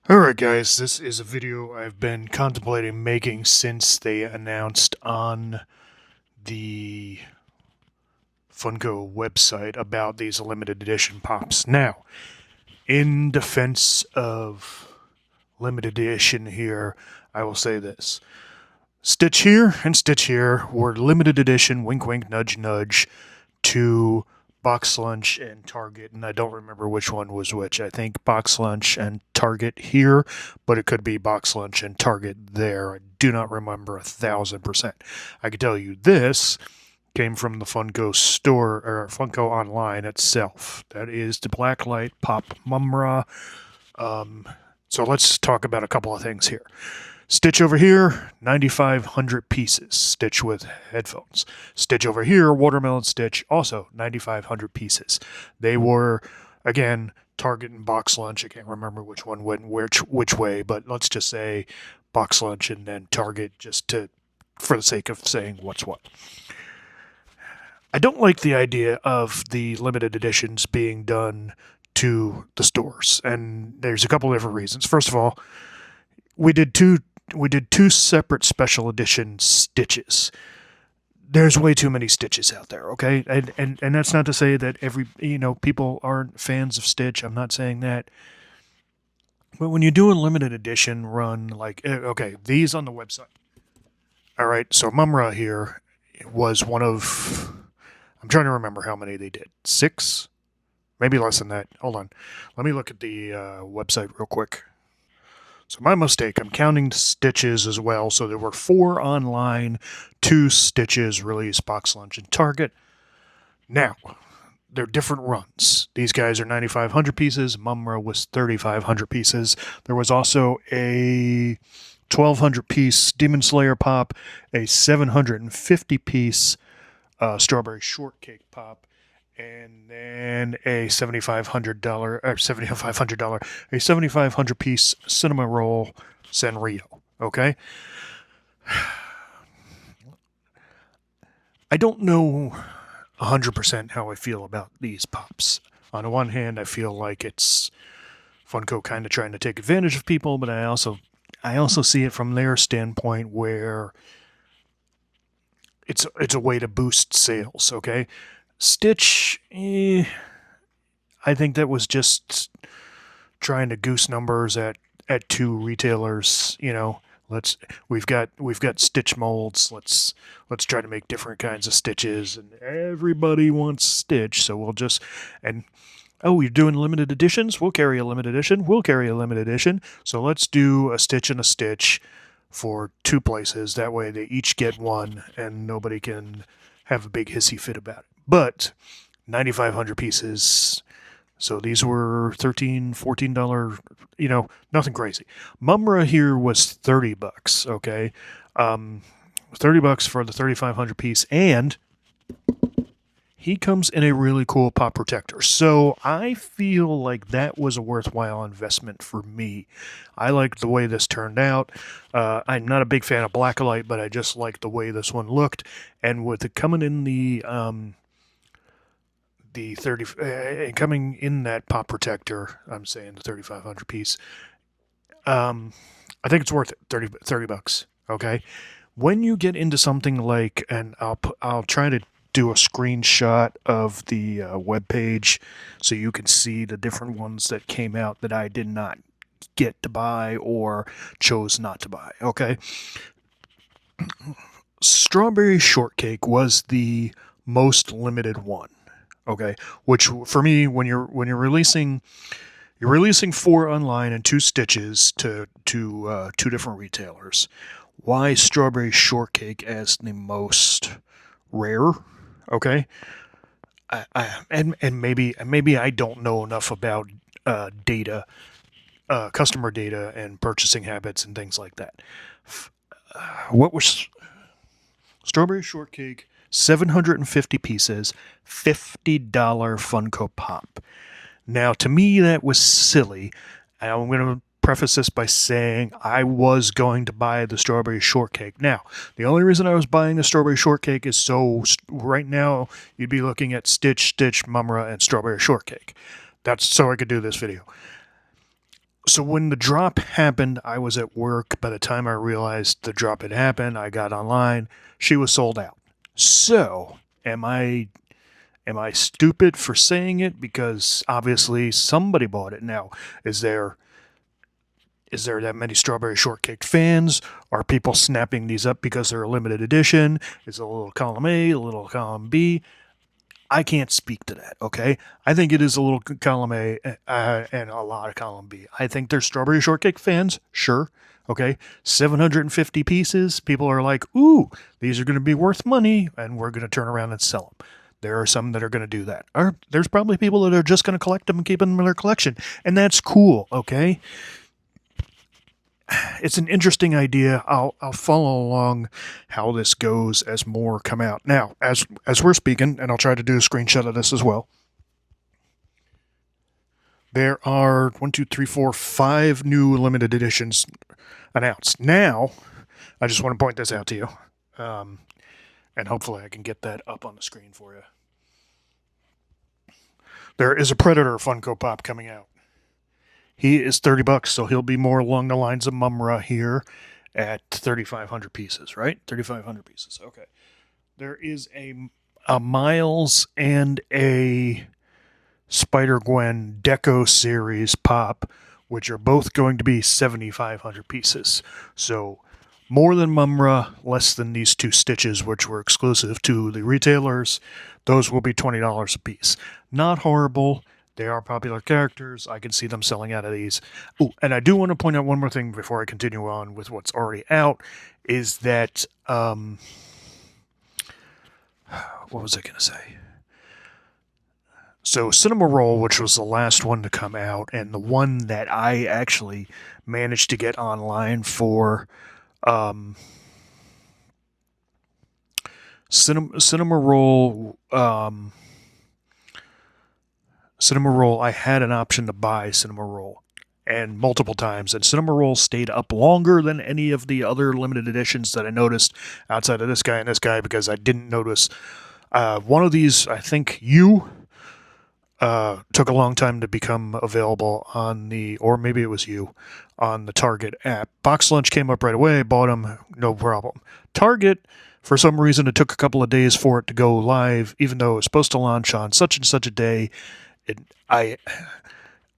Alright guys, this is a video I've been contemplating making since they announced on the Funko website about these limited edition pops. Now, in defense of limited edition here, I will say this. Stitch here and Stitch here were limited edition, wink wink, nudge nudge, to Box Lunch and Target, and I don't remember which one was which. I think Box Lunch and Target here, but it could be Box Lunch and Target there. I do not remember 1,000%. I can tell you this came from the Funko store, or Funko Online itself. That is the Blacklight Pop Mumra. So let's talk about a couple of things here. Stitch over here, 9,500 pieces. Stitch with headphones. Stitch over here, Watermelon Stitch, also 9,500 pieces. They were, again, Target and Box Lunch. I can't remember which one went which way, but let's just say Box Lunch and then Target, for the sake of saying what's what. I don't like the idea of the limited editions being done to the stores, and there's a couple of different reasons. First of all, we did two separate special edition Stitches. There's way too many Stitches out there, okay? And that's not to say that people aren't fans of Stitch. I'm not saying that. But when you do a limited edition run, like, okay, these on the website. All right, so Mumra here was one of, I'm trying to remember how many they did. 6? Maybe less than that. Hold on. Let me look at the website real quick. So my mistake, I'm counting Stitches as well. So there were 4 online, 2 Stitches released, Box Lunch and Target. Now, they're different runs. These guys are 9,500 pieces. Mumra was 3,500 pieces. There was also a 1,200 piece Demon Slayer pop, a 750 piece Strawberry Shortcake pop, and then a $7,500 piece Cinema Roll Sanrio. Okay, I don't know 100% how I feel about these pops. On the one hand, I feel like it's Funko kind of trying to take advantage of people, but I also see it from their standpoint where it's a way to boost sales. Okay. Stitch, I think that was just trying to goose numbers at 2 retailers. We've got Stitch molds. Let's try to make different kinds of Stitches, and everybody wants Stitch, so we'll just you're doing limited editions? We'll carry a limited edition. We'll carry a limited edition. So let's do a Stitch and a Stitch for 2 places. That way they each get one, and nobody can have a big hissy fit about it. But 9,500 pieces, so these were $13, $14, nothing crazy. Mumra here was $30, okay? $30 for the 3,500 piece, and he comes in a really cool pop protector. So I feel like that was a worthwhile investment for me. I like the way this turned out. I'm not a big fan of Blacklight, but I just like the way this one looked. And with it coming in the 30, coming in that pop protector, I'm saying the 3,500 piece, I think it's worth it. $30. Okay. When you get into something like, and I'll try to do a screenshot of the web page so you can see the different ones that came out that I did not get to buy or chose not to buy. Okay. Strawberry Shortcake was the most limited one. Okay, which for me, when you're releasing 4 online and 2 Stitches to 2 different retailers, why Strawberry Shortcake as the most rare? Okay, and maybe I don't know enough about data, customer data, and purchasing habits and things like that. What was Strawberry Shortcake? 750 pieces, $50 Funko Pop. Now, to me, that was silly. I'm going to preface this by saying I was going to buy the Strawberry Shortcake. Now, the only reason I was buying the Strawberry Shortcake is so right now you'd be looking at Stitch, Mumra, and Strawberry Shortcake. That's so I could do this video. So when the drop happened, I was at work. By the time I realized the drop had happened, I got online. She was sold out. So, am I stupid for saying it? Because obviously somebody bought it. Now, is there that many Strawberry Shortcake fans? Are people snapping these up because they're a limited edition? Is it a little column A, a little column B? I can't speak to that, okay? I think it is a little column A and a lot of column B. I think they're Strawberry Shortcake fans, sure, okay? 750 pieces. People are like, ooh, these are going to be worth money, and we're going to turn around and sell them. There are some that are going to do that. There's probably people that are just going to collect them and keep them in their collection, and that's cool, okay? It's an interesting idea. I'll follow along how this goes as more come out. Now, as we're speaking, and I'll try to do a screenshot of this as well. There are 1, 2, 3, 4, 5 new limited editions announced. Now, I just want to point this out to you, and hopefully I can get that up on the screen for you. There is a Predator Funko Pop coming out. He is $30, so he'll be more along the lines of Mumra here at 3,500 pieces, right? 3,500 pieces. Okay. There is a Miles and a Spider-Gwen Deco series pop, which are both going to be 7,500 pieces. So more than Mumra, less than these two Stitches, which were exclusive to the retailers. Those will be $20 a piece. Not horrible. They are popular characters. I can see them selling out of these. Oh, and I do want to point out one more thing before I continue on with what's already out, is that, what was I going to say? So Cinema Roll, which was the last one to come out, and the one that I actually managed to get online for, Cinema Roll, Cinema Roll, I had an option to buy Cinema Roll, and multiple times, and Cinema Roll stayed up longer than any of the other limited editions that I noticed outside of this guy and this guy, because I didn't notice one of these. I think took a long time to become available on the, or maybe it was on the Target app. Box Lunch came up right away, bought them, no problem. Target, for some reason, it took a couple of days for it to go live, even though it was supposed to launch on such and such a day.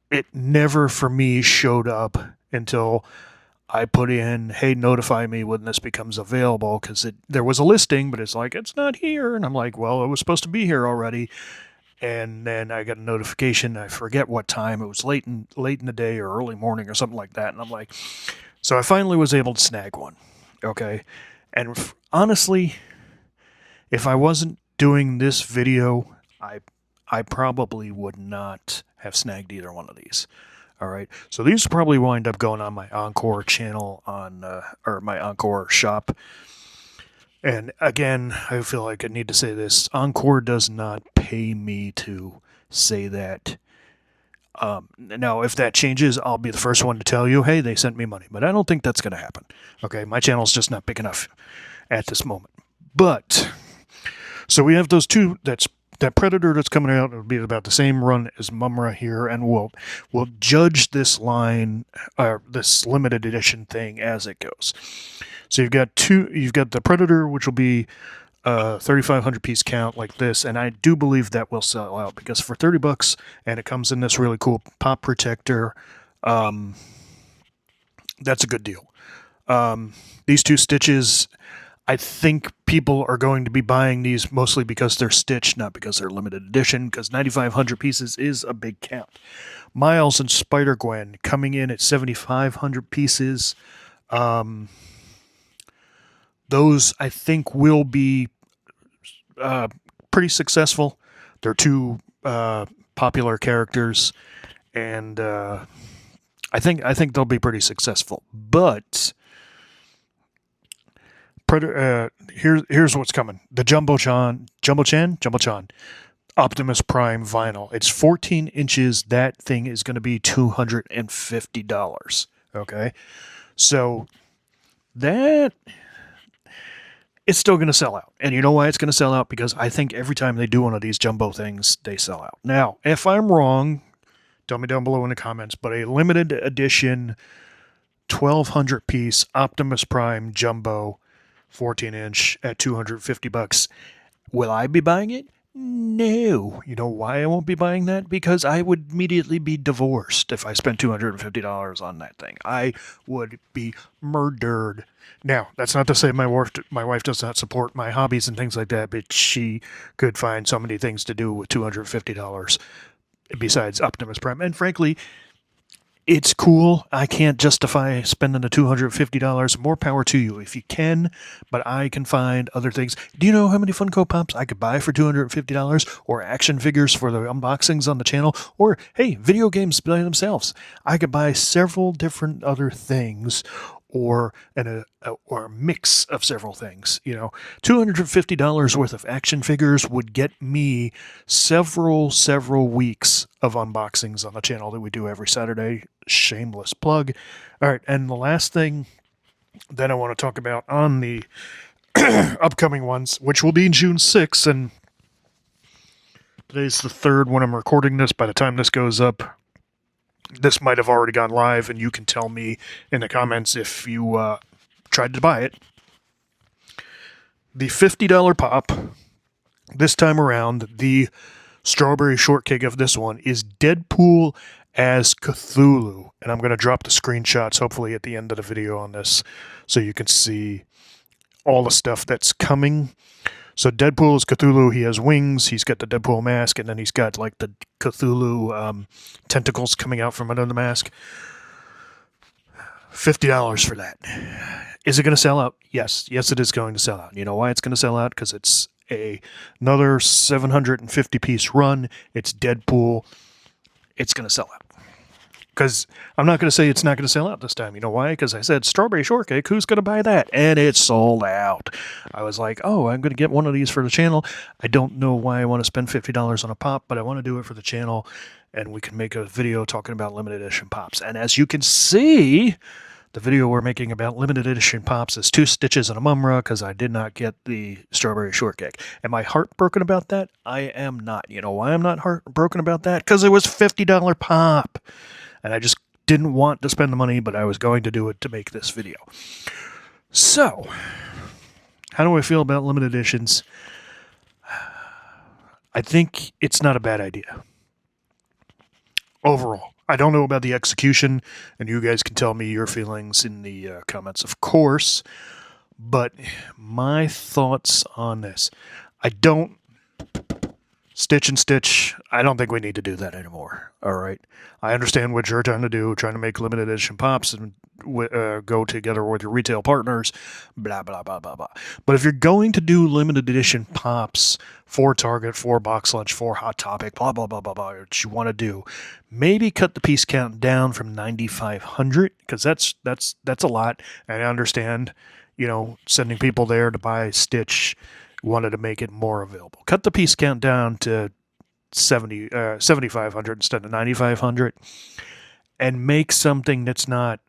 It never for me showed up until I put in, hey, notify me when this becomes available, because there was a listing, but it's like, it's not here. And I'm like, well, it was supposed to be here already. And then I got a notification. I forget what time. It was late in the day or early morning or something like that. And I'm like, so I finally was able to snag one. Okay. And honestly, if I wasn't doing this video, I probably would not have snagged either one of these. All right. So these will probably wind up going on my Encore channel or my Encore shop. And again, I feel like I need to say this. Encore does not pay me to say that. Now, if that changes, I'll be the first one to tell you, hey, they sent me money. But I don't think that's going to happen. Okay, my channel's just not big enough at this moment. But, so we have those two. That Predator that's coming out. It'll be about the same run as Mumra here. And we'll judge this line, this limited edition thing as it goes. So you've got the Predator, which will be 3,500 piece count like this, and I do believe that will sell out, because for $30, and it comes in this really cool pop protector, that's a good deal. These two Stitches, I think people are going to be buying these mostly because they're Stitch, not because they're limited edition, because 9,500 pieces is a big count. Miles and Spider-Gwen coming in at 7,500 pieces. Those, I think, will be pretty successful. They're two popular characters, and I think they'll be pretty successful. But here's what's coming: the Jumbotron Optimus Prime vinyl. It's 14 inches. That thing is going to be $250. Okay, so that. It's still going to sell out. And you know why it's going to sell out? Because I think every time they do one of these jumbo things, they sell out. Now, if I'm wrong, tell me down below in the comments, but a limited edition 1200 piece Optimus Prime Jumbo 14-inch at $250. Will I be buying it? No. You know why I won't be buying that? Because I would immediately be divorced if I spent $250 on that thing. I would be murdered. Now, that's not to say my wife does not support my hobbies and things like that, but she could find so many things to do with $250 besides Optimus Prime. And frankly, it's cool. I can't justify spending the $250. More power to you if you can, but I can find other things. Do you know how many Funko Pops I could buy for $250? Or action figures for the unboxings on the channel? Or, hey, video games by themselves. I could buy several different other things, or a mix of several things. You know, $250 worth of action figures would get me several weeks of unboxings on the channel that we do every Saturday. Shameless plug. All right, and the last thing that I want to talk about on the upcoming ones, which will be June 6th, and today's the 3rd when I'm recording this. By the time this goes up, this might have already gone live, and you can tell me in the comments if you tried to buy it. The $50 pop, this time around, the strawberry shortcake of this one is Deadpool as Cthulhu. And I'm going to drop the screenshots, hopefully, at the end of the video on this, so you can see all the stuff that's coming. So Deadpool is Cthulhu. He has wings. He's got the Deadpool mask, and then he's got like the Cthulhu tentacles coming out from under the mask. $50 for that. Is it going to sell out? Yes. Yes, it is going to sell out. You know why it's going to sell out? Because it's another 750-piece run. It's Deadpool. It's going to sell out. Because I'm not going to say it's not going to sell out this time. You know why? Because I said, strawberry shortcake, who's going to buy that? And it sold out. I was like, oh, I'm going to get one of these for the channel. I don't know why I want to spend $50 on a pop, but I want to do it for the channel, and we can make a video talking about limited edition pops. And as you can see, the video we're making about limited edition pops is 2 stitches and a mumra because I did not get the strawberry shortcake. Am I heartbroken about that? I am not. You know why I'm not heartbroken about that? Because it was $50 pop. And I just didn't want to spend the money, but I was going to do it to make this video. So, how do I feel about limited editions? I think it's not a bad idea. Overall. I don't know about the execution, and you guys can tell me your feelings in the comments, of course. But my thoughts on this. I don't... Stitch and stitch, I don't think we need to do that anymore. All right. I understand what you're trying to do, trying to make limited edition pops and go together with your retail partners, blah, blah, blah, blah, blah. But if you're going to do limited edition pops for Target, for Box Lunch, for Hot Topic, blah, blah, blah, blah, blah, what you want to do, maybe cut the piece count down from 9,500, because that's a lot. And I understand, you know, sending people there to buy Stitch, wanted to make it more available. Cut the piece count down to 7,500 instead of 9,500, and make something that's not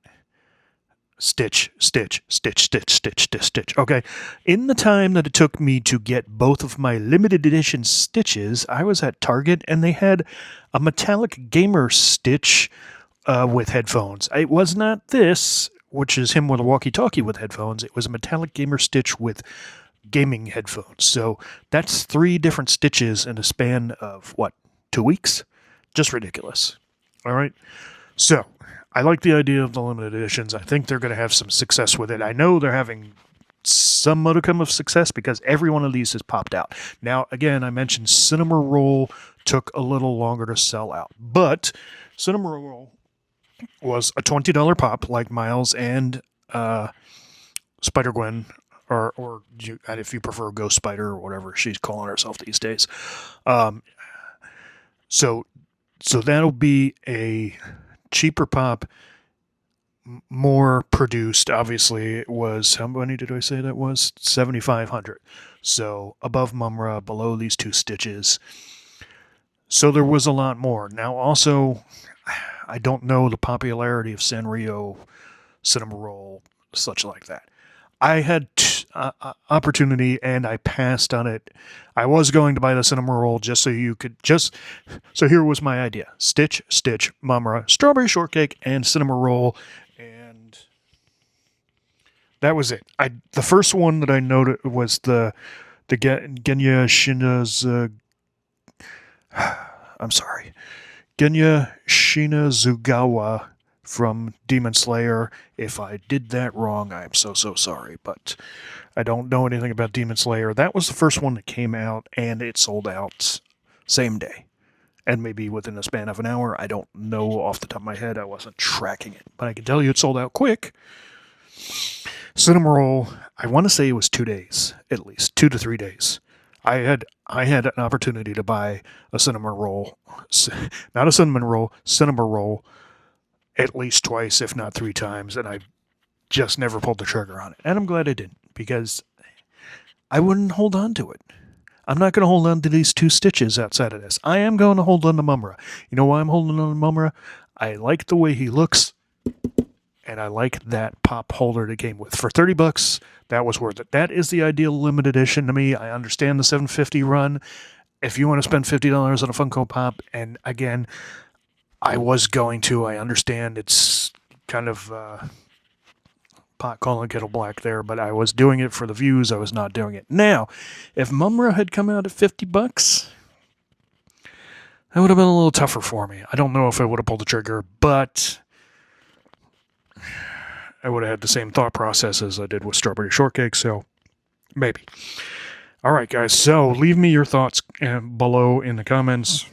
stitch, stitch, stitch, stitch, stitch, stitch, stitch. Okay. In the time that it took me to get both of my limited edition Stitches, I was at Target and they had a metallic gamer Stitch with headphones. It was not this, which is him with a walkie-talkie with headphones. It was a metallic gamer Stitch with gaming headphones. So that's 3 different Stitches in a span of, what, 2 weeks? Just ridiculous. All right. So I like the idea of the limited editions. I think they're going to have some success with it. I know they're having some modicum of success because every one of these has popped out. Now, again, I mentioned Cinema Roll took a little longer to sell out, but Cinema Roll was a $20 pop like Miles and Spider-Gwen, or if you prefer Ghost Spider or whatever she's calling herself these days. So that'll be a cheaper pop, more produced. Obviously, it was, how many did I say that was? 7,500. So above Mumra, below these 2 Stitches. So there was a lot more. Now, also, I don't know the popularity of Sanrio, Cinema Roll, such like that. I opportunity, and I passed on it. I was going to buy the cinnamon roll just so you could just. So here was my idea: Stitch, Mumra, strawberry shortcake, and cinnamon roll, and that was it. The first one that I noted was the Genya Shina's. I'm sorry, Genya Shinazugawa from Demon Slayer. If I did that wrong, I'm so sorry, but I don't know anything about Demon Slayer. That was the first one that came out, and it sold out same day. And maybe within a span of an hour. I don't know off the top of my head. I wasn't tracking it. But I can tell you it sold out quick. Cinnamon roll, I want to say it was 2 days, at least 2 to 3 days. I had an opportunity to buy a cinnamon roll, not a cinnamon roll, at least twice, if not 3 times, and I just never pulled the trigger on it. And I'm glad I didn't, because I wouldn't hold on to it. I'm not going to hold on to these 2 stitches outside of this. I am going to hold on to Mumra. You know why I'm holding on to Mumra? I like the way he looks, and I like that pop holder that came with. For $30, that was worth it. That is the ideal limited edition to me. I understand the 750 run. If you want to spend $50 on a Funko Pop, and again, I was going to. I understand it's kind of pot calling kettle black there, but I was doing it for the views. I was not doing it. Now, if Mumra had come out at $50, that would have been a little tougher for me. I don't know if I would have pulled the trigger, but I would have had the same thought process as I did with strawberry shortcake, so maybe. All right, guys, so leave me your thoughts below in the comments.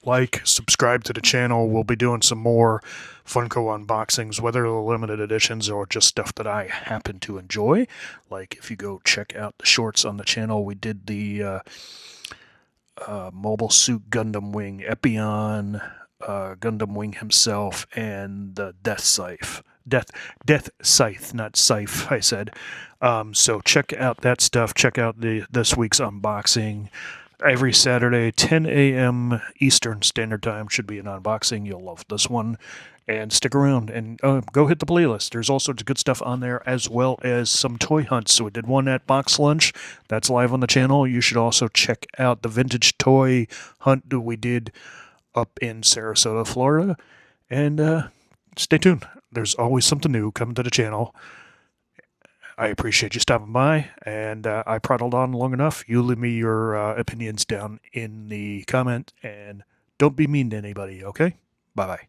Like, subscribe to the channel. We'll be doing some more Funko unboxings, whether they're limited editions or just stuff that I happen to enjoy. Like, if you go check out the shorts on the channel, we did the Mobile Suit Gundam Wing Epion, Gundam Wing himself, and the Death Scythe. Death Scythe, not Scythe, I said. So check out that stuff. Check out this week's unboxing. Every Saturday, 10 a.m. Eastern Standard Time should be an unboxing. You'll love this one. And stick around and go hit the playlist. There's all sorts of good stuff on there, as well as some toy hunts. So we did one at Box Lunch. That's live on the channel. You should also check out the vintage toy hunt that we did up in Sarasota, Florida. And stay tuned. There's always something new coming to the channel. I appreciate you stopping by, and I prattled on long enough. You leave me your opinions down in the comment, and don't be mean to anybody, okay? Bye-bye.